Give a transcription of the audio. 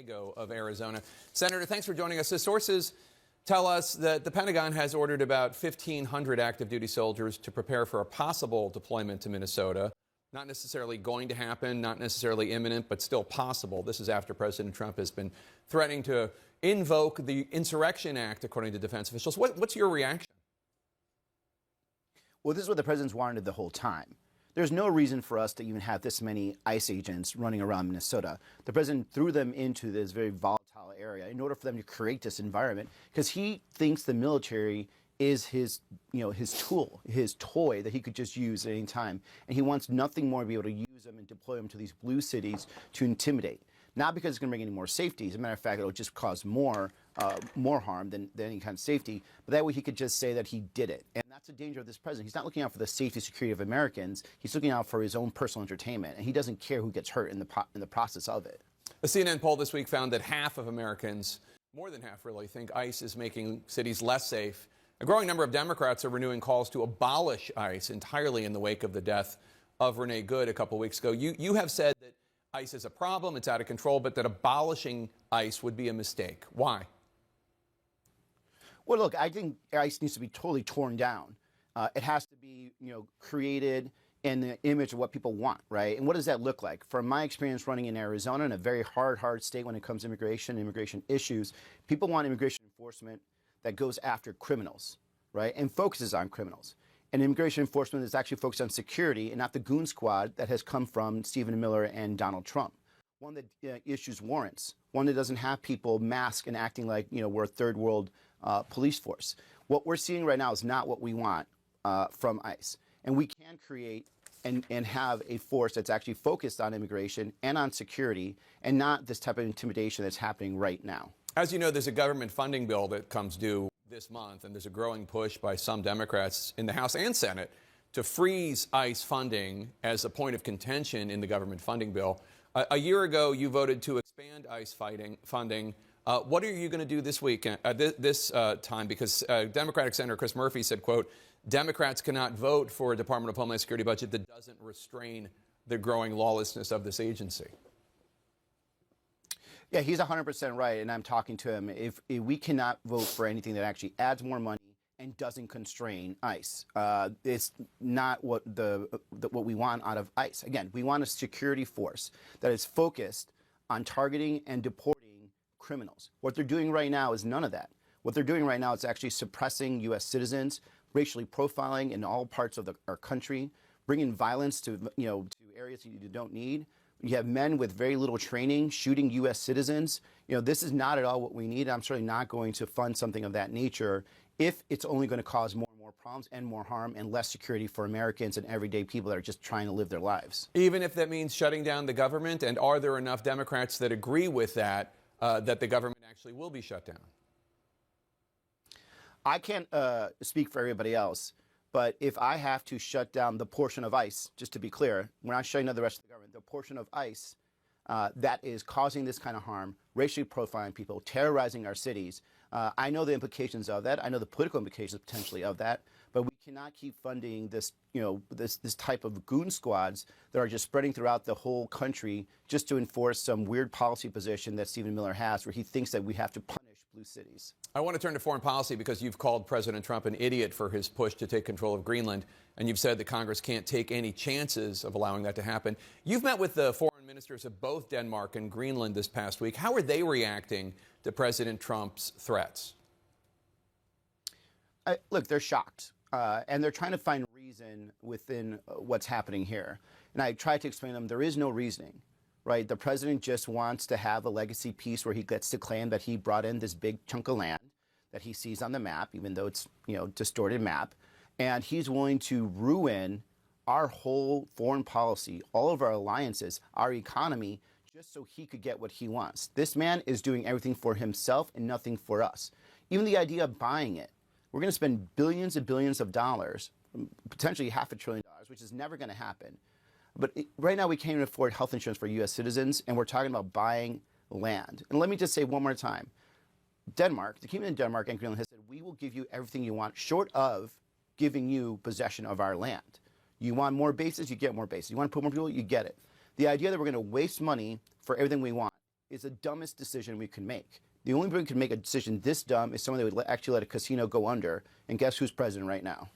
Gallego of Arizona. Senator, thanks for joining us. The sources tell us that the Pentagon has ordered about 1,500 active duty soldiers to prepare for a possible deployment to Minnesota. Not necessarily going to happen, not necessarily imminent, but still possible. This is after President Trump has been threatening to invoke the Insurrection Act, according to defense officials. What's your reaction? Well, this is what the president's wanted the whole time. There's no reason for us to even have this many ICE agents running around Minnesota. The president threw them into this very volatile area in order for them to create this environment because he thinks the military is his tool, his toy that he could just use at any time. And he wants nothing more to be able to use them and deploy them to these blue cities to intimidate. Not because it's going to bring any more safety. As a matter of fact, it'll just cause more harm than any kind of safety. But that way he could just say that he did it. And that's the danger of this president. He's not looking out for the safety and security of Americans. He's looking out for his own personal entertainment. And he doesn't care who gets hurt in the process of it. A CNN poll this week found that half of Americans, more than half really, think ICE is making cities less safe. A growing number of Democrats are renewing calls to abolish ICE entirely in the wake of the death of Renee Good a couple weeks ago. You have said that ICE is a problem, it's out of control, but that abolishing ICE would be a mistake. Why? Well, look, I think ICE needs to be totally torn down. It has to be, created in the image of what people want, right? And what does that look like? From my experience running in Arizona, in a very hard state when it comes to immigration issues, people want immigration enforcement that goes after criminals, right? And focuses on criminals. And immigration enforcement is actually focused on security and not the goon squad that has come from Stephen Miller and Donald Trump. One that issues warrants, one that doesn't have people masked and acting like, we're a third world police force. What we're seeing right now is not what we want from ICE. And we can create and have a force that's actually focused on immigration and on security and not this type of intimidation that's happening right now. As you know, there's a government funding bill that comes due this month, and there's a growing push by some Democrats in the House and Senate to freeze ICE funding as a point of contention in the government funding bill. A year ago, you voted to expand ICE funding. What are you going to do this week, this time? Because Democratic Senator Chris Murphy said, quote, Democrats cannot vote for a Department of Homeland Security budget that doesn't restrain the growing lawlessness of this agency. Yeah, he's 100% right, and I'm talking to him. If we cannot vote for anything that actually adds more money and doesn't constrain ICE, it's not what we want out of ICE. Again, we want a security force that is focused on targeting and deporting criminals. What they're doing right now is none of that. What they're doing right now is actually suppressing U.S. citizens, racially profiling in all parts of our country, bringing violence to to areas you don't need. You have men with very little training shooting U.S. citizens. This is not at all what we need. I'm certainly not going to fund something of that nature if it's only going to cause more and more problems and more harm and less security for Americans and everyday people that are just trying to live their lives. Even if that means shutting down the government? And are there enough Democrats that agree with that, that the government actually will be shut down? I can't speak for everybody else. But if I have to shut down the portion of ICE, just to be clear, we're not shutting down the rest of the government, the portion of ICE that is causing this kind of harm, racially profiling people, terrorizing our cities, I know the implications of that. I know the political implications potentially of that. But we cannot keep funding this, this type of goon squads that are just spreading throughout the whole country just to enforce some weird policy position that Stephen Miller has where he thinks that we have to punish blue cities. I want to turn to foreign policy because you've called President Trump an idiot for his push to take control of Greenland, and you've said that Congress can't take any chances of allowing that to happen. You've met with the foreign ministers of both Denmark and Greenland this past week. How are they reacting to President Trump's threats? Look, they're shocked, and they're trying to find reason within what's happening here. And I tried to explain to them there is no reasoning. Right, the president just wants to have a legacy piece where he gets to claim that he brought in this big chunk of land that he sees on the map, even though it's distorted map, and he's willing to ruin our whole foreign policy, all of our alliances, our economy, just so he could get what he wants. This man is doing everything for himself and nothing for us. Even the idea of buying it, we're going to spend billions and billions of dollars, potentially $500 billion, which is never going to happen. But right now we can't even afford health insurance for U.S. citizens, and we're talking about buying land. And let me just say one more time, Denmark, the Kingdom of Denmark and Greenland has said, we will give you everything you want, short of giving you possession of our land. You want more bases, you get more bases. You want to put more people, you get it. The idea that we're going to waste money for everything we want is the dumbest decision we can make. The only person who can make a decision this dumb is someone that would actually let a casino go under. And guess who's president right now?